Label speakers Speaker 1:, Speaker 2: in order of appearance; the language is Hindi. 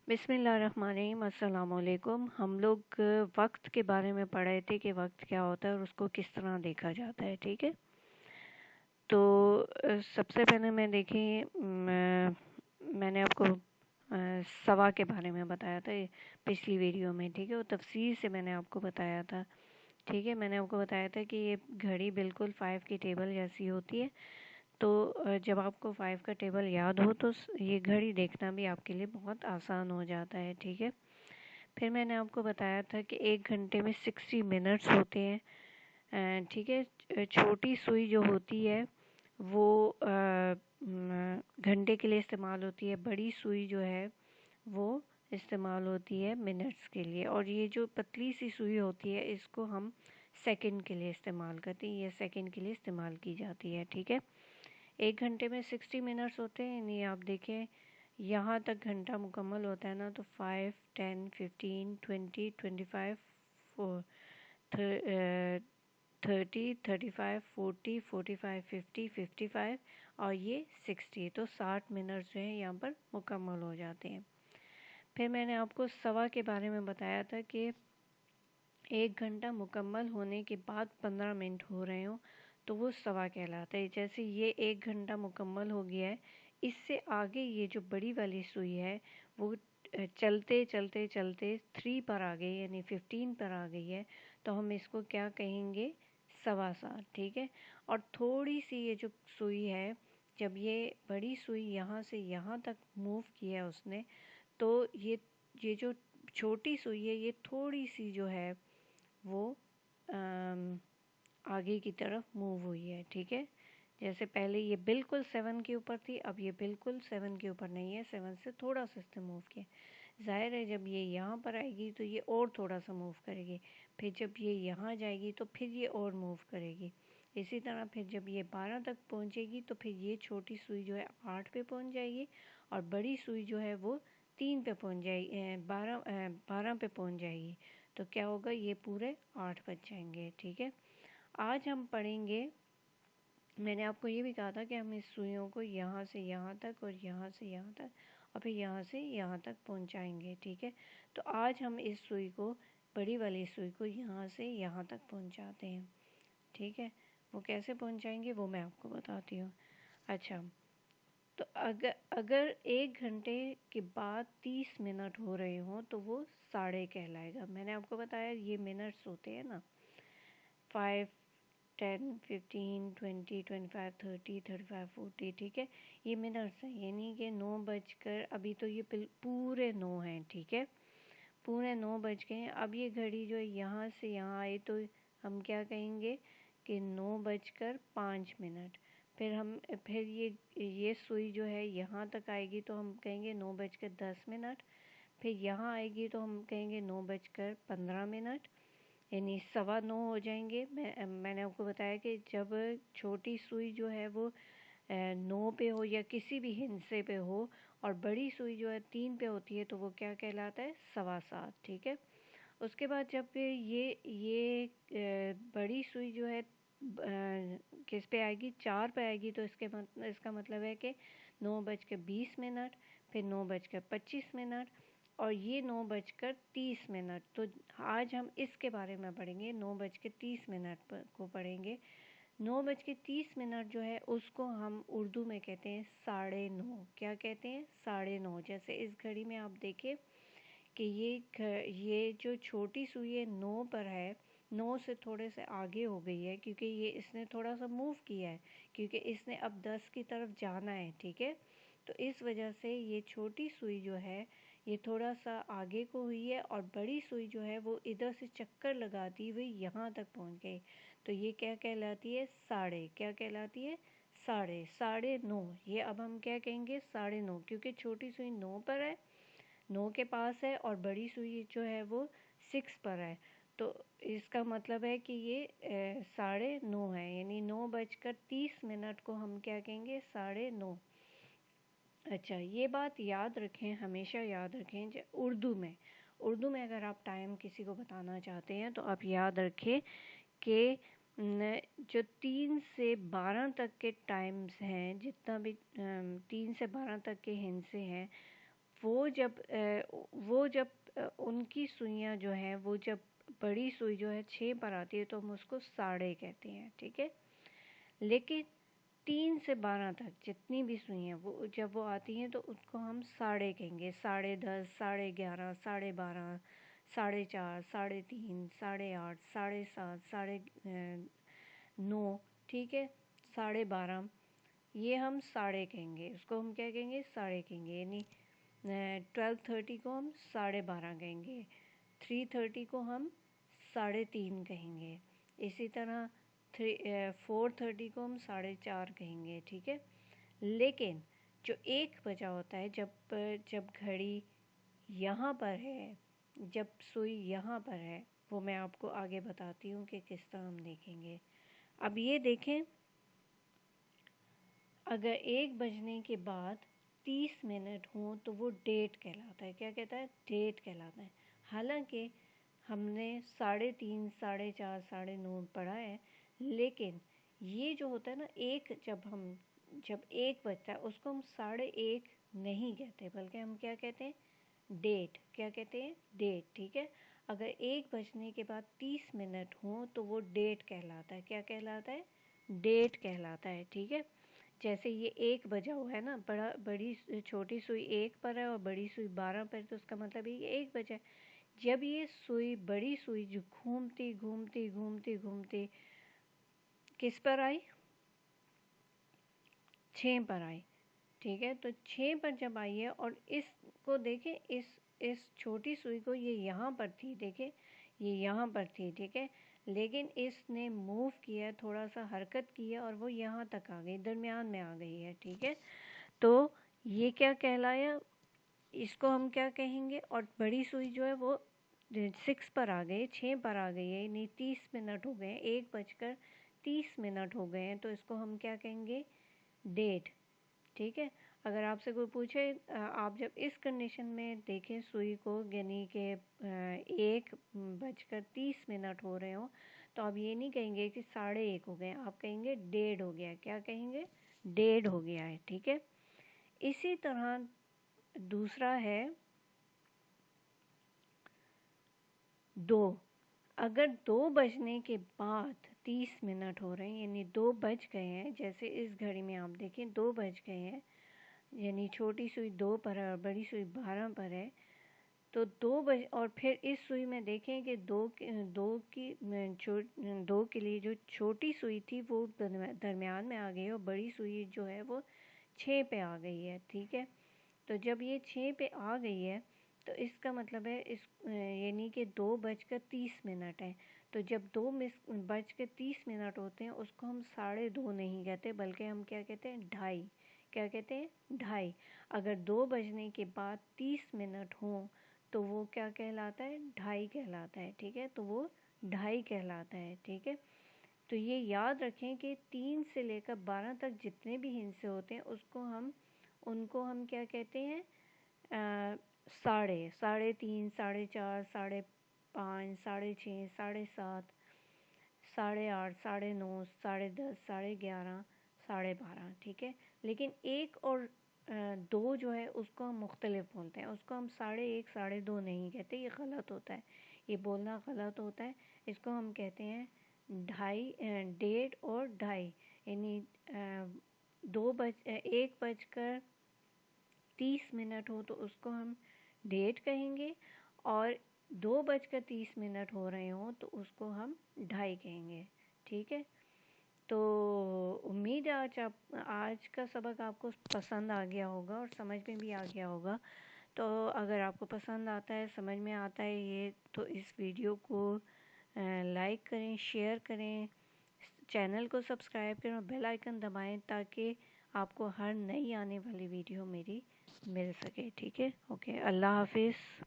Speaker 1: बिस्मिल्लाहिर्रहमानिर्रहीम, अस्सलाम वालेकुम। हम लोग वक्त के बारे में पढ़ रहे थे कि वक्त क्या होता है और उसको किस तरह देखा जाता है। ठीक है, तो सबसे पहले मैंने आपको सवा के बारे में बताया था पिछली वीडियो में। ठीक है, वो तफसीर से मैंने आपको बताया था। ठीक है, मैंने आपको बताया था कि ये घड़ी बिल्कुल 5 की टेबल जैसी होती है। तो जब आपको 5 का टेबल याद हो तो ये घड़ी देखना भी आपके लिए बहुत आसान हो जाता है। ठीक है, फिर मैंने आपको बताया था कि 1 घंटे में 60 मिनट्स होते हैं। ठीक है, छोटी सुई जो होती है वो घंटे के लिए इस्तेमाल होती है, बड़ी सुई जो है वो इस्तेमाल होती है मिनट्स के लिए, और ये जो पतली सी सुई होती है इसको हम सेकंड के लिए इस्तेमाल करते हैं। ये सेकंड के लिए इस्तेमाल की जाती है। ठीक है, 1 घंटे में 60 मिनट्स होते हैं, यानी आप देखें यहाँ तक घंटा मुकम्मल होता है ना, तो 5, 10, 15, 20, 25, 30, 35, 40, 45, 50, 55 और ये 60, तो 60 मिनट जो है यहाँ पर मुकम्मल हो जाते हैं। फिर मैंने आपको सवा के बारे में बताया था कि 1 घंटा मुकम्मल होने के बाद 15 मिनट हो रहे हों तो वो सवा कहलाता है। जैसे ये 1 घंटा मुकम्मल हो गया है, इससे आगे ये जो बड़ी वाली सुई है वो चलते चलते चलते 3 पर आ गई, यानी 15 पर आ गई है, तो हम इसको क्या कहेंगे, सवा सात। ठीक है, और थोड़ी सी ये जो सुई है, जब ये बड़ी सुई यहाँ से यहाँ तक मूव किया उसने, तो ये जो छोटी सुई है ये थोड़ी सी जो है वो आगे की तरफ मूव हुई है। ठीक है, जैसे पहले ये बिल्कुल 7 के ऊपर थी, अब ये बिल्कुल 7 के ऊपर नहीं है, 7 से थोड़ा सा इसने मूव किया। ज़ाहिर है जब ये यहाँ पर आएगी तो ये और थोड़ा सा मूव करेगी, फिर जब ये यहाँ जाएगी तो फिर ये और मूव करेगी। इसी तरह फिर जब ये 12 तक पहुँचेगी तो फिर ये छोटी सुई जो है 8 पे पहुँच जाएगी, और बड़ी सुई जो है वो 3 पे पहुँच जाएगी, 12 पे पहुँच जाएगी। तो क्या होगा, ये पूरे 8 बज जाएंगे। ठीक है, आज हम पढ़ेंगे, मैंने आपको ये भी कहा था कि हम इस सुइयों को यहाँ से यहाँ तक और यहाँ से यहाँ तक और फिर यहाँ से यहाँ तक पहुँचाएंगे। ठीक है, तो आज हम इस सुई को, बड़ी वाली सुई को यहाँ से यहाँ तक पहुँचाते हैं। ठीक है, वो कैसे पहुँचाएंगे वो मैं आपको बताती हूँ। अच्छा, तो अगर अगर 1 घंटे के बाद 30 मिनट हो रहे हों तो वो साढ़े कहलाएगा। मैंने आपको बताया ये मिनट्स होते हैं ना, 5, 10, 15, 20, 25, 30, 35, 40। ठीक है, ये मिनट्स हैं, यानी कि 9 बजकर, अभी तो ये पूरे 9 हैं। ठीक है, पूरे 9 बज गए हैं। अब ये घड़ी जो है यहाँ से यहाँ आई तो हम क्या कहेंगे कि 9 बजकर 5 मिनट। फिर ये सुई जो है यहाँ तक आएगी तो हम कहेंगे 9 बजकर 10 मिनट। फिर यहाँ आएगी तो हम कहेंगे 9 बजकर 15 मिनट, यानी 9:15 हो जाएंगे। मैंने आपको बताया कि जब छोटी सुई जो है वो 9 पे हो या किसी भी हिस्से पे हो, और बड़ी सुई जो है 3 पे होती है, तो वो क्या कहलाता है, सवा सात। ठीक है, उसके बाद जब फिर ये बड़ी सुई जो है किस पे आएगी, 4 पे आएगी, तो इसका मतलब है कि 9 बजकर 20 मिनट, फिर 9 बजकर 25 मिनट, और ये 9 बजकर 30 मिनट। तो आज हम इसके बारे में पढ़ेंगे, 9 बजकर 30 मिनट को पढ़ेंगे। 9 बजकर 30 मिनट जो है उसको हम उर्दू में कहते हैं 9:30। क्या कहते हैं, 9:30। जैसे इस घड़ी में आप देखें कि ये जो छोटी सुई है 9 पर है, 9 से थोड़े से आगे हो गई है, क्योंकि ये इसने थोड़ा सा मूव किया है, क्योंकि इसने अब 10 की तरफ जाना है। ठीक है, तो इस वजह से ये छोटी सुई जो है ये थोड़ा सा आगे को हुई है, और बड़ी सुई जो है वो इधर से चक्कर लगाती हुई यहाँ तक पहुँच गई। तो ये क्या कहलाती है, साढ़े। क्या कहलाती है, साढ़े। 9:30। ये अब हम क्या कहेंगे, 9:30, क्योंकि छोटी सुई 9 पर है, 9 के पास है, और बड़ी सुई जो है वो 6 पर है। तो इसका मतलब है कि ये 9:30 है, यानी 9 बजकर 30 मिनट को हम क्या कहेंगे, 9:30। अच्छा, ये बात याद रखें, हमेशा याद रखें, उर्दू में अगर आप टाइम किसी को बताना चाहते हैं तो आप याद रखें कि जो 3 से 12 तक के टाइम्स हैं, जितना भी 3 से 12 तक के हिस्से हैं, वो जब उनकी सुइयां जो हैं वो जब बड़ी सुई जो है 6 पर आती है तो हम उसको साढ़े कहते हैं, ठीक है। लेकिन 3 से 12 तक जितनी भी सुइयां वो जब वो आती हैं तो उसको हम साढ़े कहेंगे। 10:30, 11:30, 12:30, 4:30, 3:30, 8:30, 7:30, 9:30, ठीक है, 12:30, ये हम साढ़े कहेंगे। उसको हम क्या कहेंगे? साढ़े कहेंगे। यानी 12:30 को हम 12:30 कहेंगे, 3:30 को हम 3:30 कहेंगे, इसी तरह 4:30 को हम 4:30 कहेंगे, ठीक है। लेकिन जो 1 बजा होता है, जब घड़ी यहाँ पर है, जब सुई यहाँ पर है, वो मैं आपको आगे बताती हूँ कि किस तरह हम देखेंगे। अब ये देखें, अगर 1 बजने के बाद 30 मिनट हों तो वो डेट कहलाता है। क्या कहता है? डेट कहलाता है। हालांकि हमने 3:30, 4:30, 9:30 पढ़ा है, लेकिन ये जो होता है ना, जब 1 बजता है उसको हम 1:30 नहीं कहते, बल्कि हम क्या कहते हैं? डेट। क्या कहते हैं? डेट, ठीक है। अगर 1 बजने के बाद 30 मिनट हों तो वो डेट कहलाता है। क्या कहलाता है? डेट कहलाता है, ठीक है। जैसे ये 1 बजा हुआ है ना, छोटी सुई 1 पर है और बड़ी सुई 12 पर है, तो उसका मतलब ये 1 बजा है। जब ये बड़ी सुई जो घूमती घूमती घूमती घूमती किस पर आई? 6 पर आई, ठीक है। तो 6 पर जब आई है और इसको देखें, इस छोटी सुई को, ये यहाँ पर थी, देखें ये यहाँ पर थी, ठीक है। लेकिन इसने मूव किया, थोड़ा सा हरकत किया और वो यहाँ तक आ गई, दरमियान में आ गई है, ठीक है। तो ये क्या कहलाया? इसको हम क्या कहेंगे? और बड़ी सुई जो है वो 6 पर आ गई, 6 पर आ गई है, यानी 30 मिनट हो गए, 1:30 हो गए हैं, तो इसको हम क्या कहेंगे? डेट, ठीक है। अगर आपसे कोई पूछे, आप जब इस कंडीशन में देखें सुई को, यानी कि 1:30 हो रहे हो, तो आप ये नहीं कहेंगे कि 1:30 हो गए, आप कहेंगे 1:30 हो गया। क्या कहेंगे? 1:30 हो गया है, ठीक है। इसी तरह दूसरा है 2। अगर 2 बजने के बाद 30 मिनट हो रहे हैं, यानी 2 बज गए हैं, जैसे इस घड़ी में आप देखें 2 बज गए हैं, यानी छोटी सुई 2 पर है और बड़ी सुई 12 पर है, तो 2 बज, और फिर इस सुई में देखें कि 2 के लिए जो छोटी सुई थी वो दरमियान में आ गई और बड़ी सुई जो है वो 6 पे आ गई है, ठीक है। तो जब ये 6 पे आ गई है तो इसका मतलब है यानी कि 2:30 है। तो जब 2:30 होते हैं उसको हम 2:30 नहीं कहते, बल्कि हम क्या कहते हैं? 2:30। क्या कहते हैं? 2:30। अगर 2 बजने के बाद 30 मिनट हों तो वो क्या कहलाता है? 2:30 कहलाता है, ठीक है। तो वो 2:30 कहलाता है, ठीक है। तो ये याद रखें कि 3 से लेकर 12 तक जितने भी हिस्से होते हैं उनको हम क्या कहते हैं? साढ़े, 3:30, 4:30, 5:30, 6:30, 7:30, 8:30, 9:30, 10:30, 11:30, 12:30, ठीक है। लेकिन 1 और 2 जो है उसको हम मुख्तलिफ बोलते हैं, उसको हम 1:30, 2:30 नहीं कहते, ये गलत होता है, ये बोलना गलत होता है। इसको हम कहते हैं 2:30, 1:30 और 2:30, यानी 1:30 हो तो उसको हम 1:30 कहेंगे, और 2:30 हो रहे हों तो उसको हम 2:30 कहेंगे, ठीक है। तो उम्मीद है आज का सबक आपको पसंद आ गया होगा और समझ में भी आ गया होगा। तो अगर आपको पसंद आता है, समझ में आता है ये, तो इस वीडियो को लाइक करें, शेयर करें, चैनल को सब्सक्राइब करें और बेल आइकन दबाएं ताकि आपको हर नई आने वाली वीडियो मेरी मिल सके, ठीक है। ओके, अल्लाह हाफिज़।